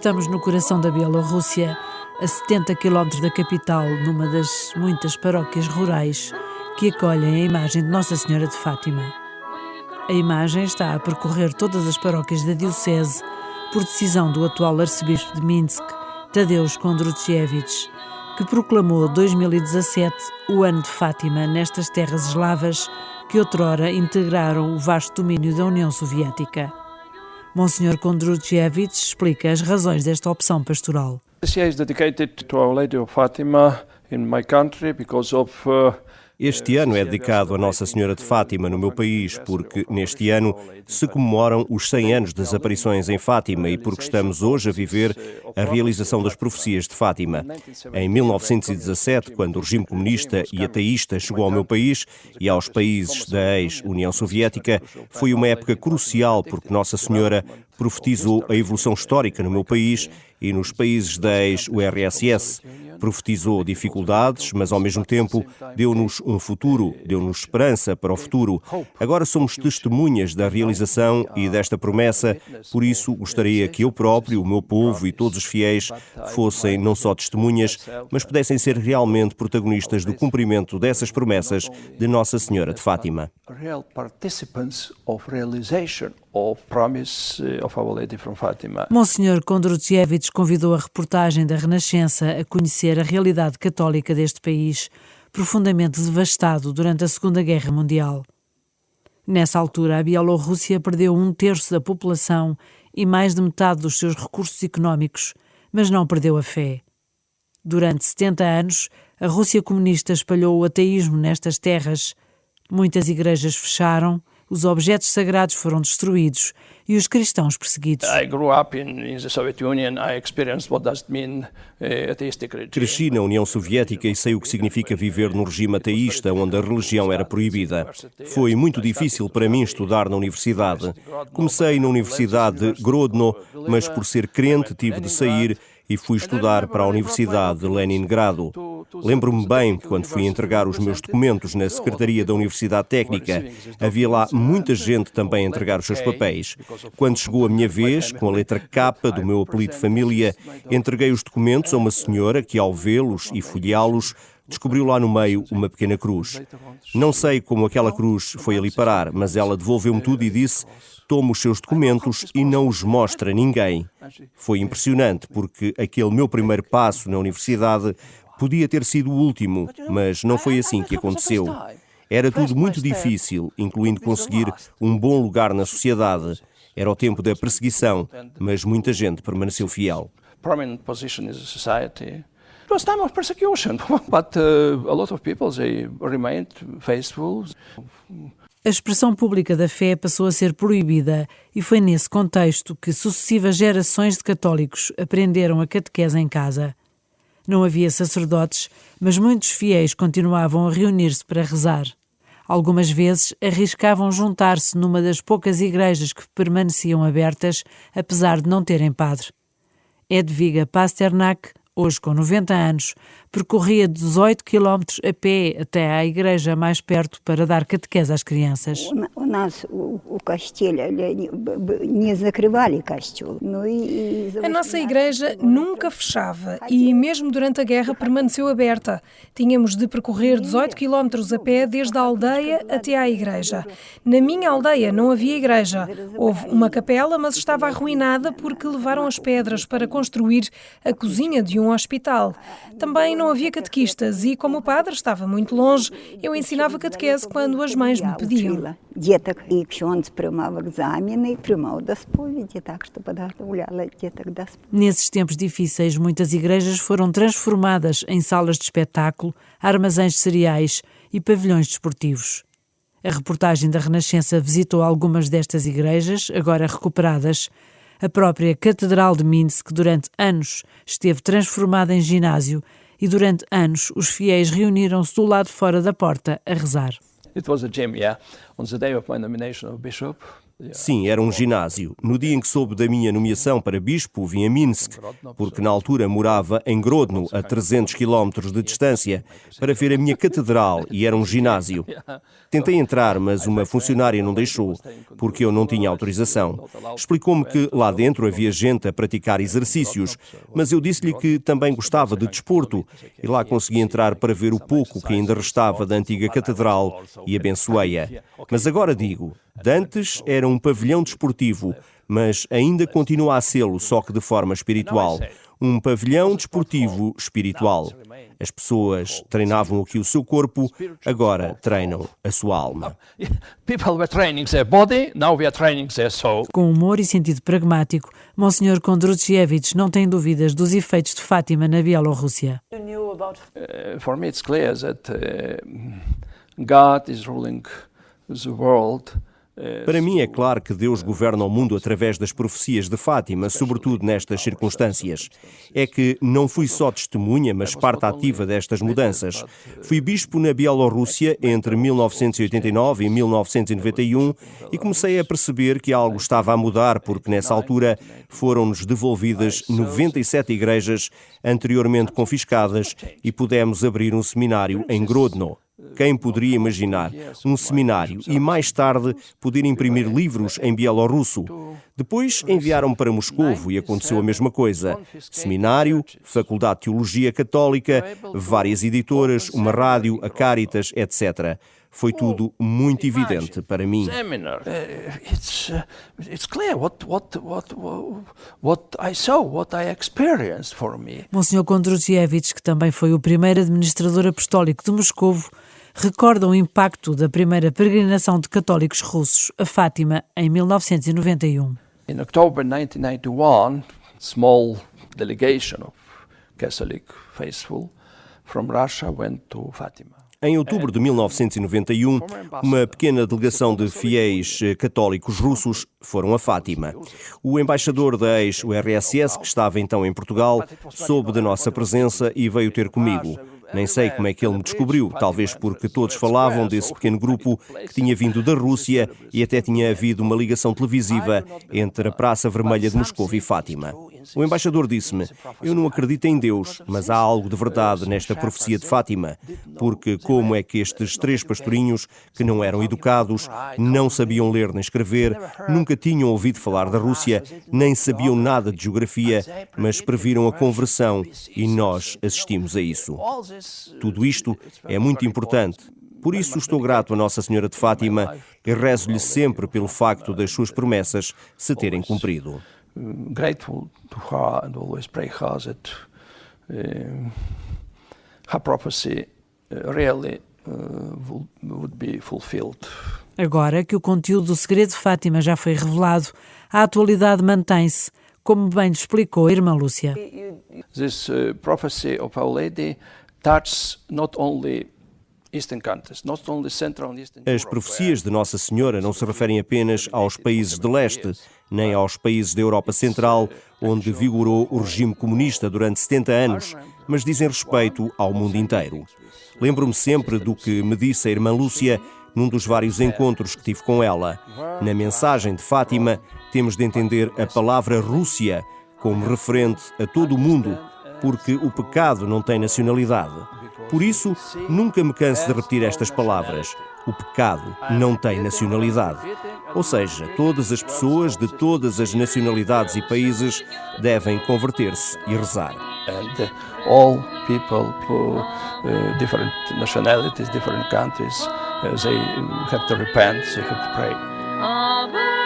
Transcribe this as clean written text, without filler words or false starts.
Estamos no coração da Bielorrússia, a 70 km da capital, numa das muitas paróquias rurais que acolhem a imagem de Nossa Senhora de Fátima. A imagem está a percorrer todas as paróquias da diocese por decisão do atual arcebispo de Minsk, Tadeusz Kondruchevich, que proclamou 2017 o ano de Fátima nestas terras eslavas que outrora integraram o vasto domínio da União Soviética. Monsenhor Kondruchevich explica as razões desta opção pastoral. This year is dedicated to Our Lady of Fatima in my country because of Este ano é dedicado a Nossa Senhora de Fátima no meu país, porque neste ano se comemoram os 100 anos das aparições em Fátima e porque estamos hoje a viver a realização das profecias de Fátima. Em 1917, quando o regime comunista e ateísta chegou ao meu país e aos países da ex-União Soviética, foi uma época crucial porque Nossa Senhora profetizou a evolução histórica no meu país e nos países da ex-URSS. Profetizou dificuldades, mas ao mesmo tempo deu-nos um futuro, deu-nos esperança para o futuro. Agora somos testemunhas da realização e desta promessa, por isso gostaria que eu próprio, o meu povo e todos os fiéis fossem não só testemunhas, mas pudessem ser realmente protagonistas do cumprimento dessas promessas de Nossa Senhora de Fátima. Monsenhor Kondruchevich convidou a reportagem da Renascença a conhecer a realidade católica deste país, profundamente devastado durante a Segunda Guerra Mundial. Nessa altura, a Bielorrússia perdeu 1/3 da população e mais de metade dos seus recursos económicos, mas não perdeu a fé. Durante 70 anos, a Rússia comunista espalhou o ateísmo nestas terras. Muitas igrejas fecharam, os objetos sagrados foram destruídos e os cristãos perseguidos. Cresci na União Soviética e sei o que significa viver num regime ateísta onde a religião era proibida. Foi muito difícil para mim estudar na universidade. Comecei na Universidade de Grodno, mas por ser crente tive de sair e fui estudar para a Universidade de Leningrado. Lembro-me bem, quando fui entregar os meus documentos na Secretaria da Universidade Técnica, havia lá muita gente também a entregar os seus papéis. Quando chegou a minha vez, com a letra K do meu apelido de família, entreguei os documentos a uma senhora que, ao vê-los e folheá-los, descobriu lá no meio uma pequena cruz. Não sei como aquela cruz foi ali parar, mas ela devolveu-me tudo e disse: toma os seus documentos e não os mostra a ninguém. Foi impressionante, porque aquele meu primeiro passo na universidade podia ter sido o último, mas não foi assim que aconteceu. Era tudo muito difícil, incluindo conseguir um bom lugar na sociedade. Era o tempo da perseguição, mas muita gente permaneceu fiel. It was time of persecution, but a lot of people, they remained faithful. A expressão pública da fé passou a ser proibida e foi nesse contexto que sucessivas gerações de católicos aprenderam a catequese em casa. Não havia sacerdotes, mas muitos fiéis continuavam a reunir-se para rezar. Algumas vezes arriscavam juntar-se numa das poucas igrejas que permaneciam abertas, apesar de não terem padre. Edviga Pasternak, hoje com 90 anos, percorria 18 quilómetros a pé até à igreja mais perto para dar catequese às crianças. A nossa igreja nunca fechava e mesmo durante a guerra permaneceu aberta. Tínhamos de percorrer 18 quilómetros a pé desde a aldeia até à igreja. Na minha aldeia não havia igreja. Houve uma capela, mas estava arruinada porque levaram as pedras para construir a cozinha de um hospital. Também não havia catequistas e, como o padre estava muito longe, eu ensinava catequese quando as mães me pediam. Nesses tempos difíceis, muitas igrejas foram transformadas em salas de espetáculo, armazéns de cereais e pavilhões desportivos. A reportagem da Renascença visitou algumas destas igrejas, agora recuperadas. A própria Catedral de Minsk, durante anos, esteve transformada em ginásio e durante anos os fiéis reuniram-se do lado de fora da porta a rezar. It was a gym, yeah. On the day of my nomination of bishop, Sim, era um ginásio. No dia em que soube da minha nomeação para bispo, vim a Minsk, porque na altura morava em Grodno, a 300 quilómetros de distância, para ver a minha catedral, e era um ginásio. Tentei entrar, mas uma funcionária não deixou, porque eu não tinha autorização. Explicou-me que lá dentro havia gente a praticar exercícios, mas eu disse-lhe que também gostava de desporto, e lá consegui entrar para ver o pouco que ainda restava da antiga catedral e abençoei-a. Mas agora digo, dantes era um pavilhão desportivo, mas ainda continua a sê-lo, só que de forma espiritual. Um pavilhão desportivo espiritual. As pessoas treinavam aqui o seu corpo, agora treinam a sua alma. Com humor e sentido pragmático, Monsenhor Kondruchevich não tem dúvidas dos efeitos de Fátima na Bielorrússia. For me it's clear that God is ruling the world. Para mim é claro que Deus governa o mundo através das profecias de Fátima, sobretudo nestas circunstâncias. É que não fui só testemunha, mas parte ativa destas mudanças. Fui bispo na Bielorrússia entre 1989 e 1991 e comecei a perceber que algo estava a mudar, porque nessa altura foram-nos devolvidas 97 igrejas anteriormente confiscadas e pudemos abrir um seminário em Grodno. Quem poderia imaginar um seminário e mais tarde poder imprimir livros em bielorrusso? Depois enviaram-me para Moscovo e aconteceu a mesma coisa. Seminário, Faculdade de Teologia Católica, várias editoras, uma rádio, a Caritas, etc. Foi tudo muito evidente para mim. Monsenhor Kondruchevich, que também foi o primeiro administrador apostólico de Moscovo, recorda o impacto da primeira peregrinação de católicos russos a Fátima em 1991. In October 1991, small delegation of Catholic faithful from Russia went to Fátima. Em outubro de 1991, uma pequena delegação de fiéis católicos russos foram a Fátima. O embaixador da ex-URSS, que estava então em Portugal, soube da nossa presença e veio ter comigo. Nem sei como é que ele me descobriu, talvez porque todos falavam desse pequeno grupo que tinha vindo da Rússia e até tinha havido uma ligação televisiva entre a Praça Vermelha de Moscou e Fátima. O embaixador disse-me, eu não acredito em Deus, mas há algo de verdade nesta profecia de Fátima, porque como é que estes 3 pastorinhos, que não eram educados, não sabiam ler nem escrever, nunca tinham ouvido falar da Rússia, nem sabiam nada de geografia, mas previram a conversão e nós assistimos a isso. Tudo isto é muito importante. Por isso estou grato a Nossa Senhora de Fátima e rezo-lhe sempre pelo facto das suas promessas se terem cumprido. Grateful to her and always pray her that her prophecy really would be fulfilled. Agora que o conteúdo do segredo de Fátima já foi revelado, a atualidade mantém-se, como bem lhe explicou a irmã Lúcia. This prophecy of Our Lady touches not only Eastern countries, not only Central and Eastern Europe. As profecias de Nossa Senhora não se referem apenas aos países de leste, nem aos países da Europa Central, onde vigorou o regime comunista durante 70 anos, mas dizem respeito ao mundo inteiro. Lembro-me sempre do que me disse a irmã Lúcia num dos vários encontros que tive com ela. Na mensagem de Fátima, temos de entender a palavra Rússia como referente a todo o mundo, porque o pecado não tem nacionalidade. Por isso, nunca me canso de repetir estas palavras. O pecado não tem nacionalidade. Ou seja, todas as pessoas de todas as nacionalidades e países devem converter-se e rezar. And all people for different nationalities, different countries, they have to repent, they have to pray.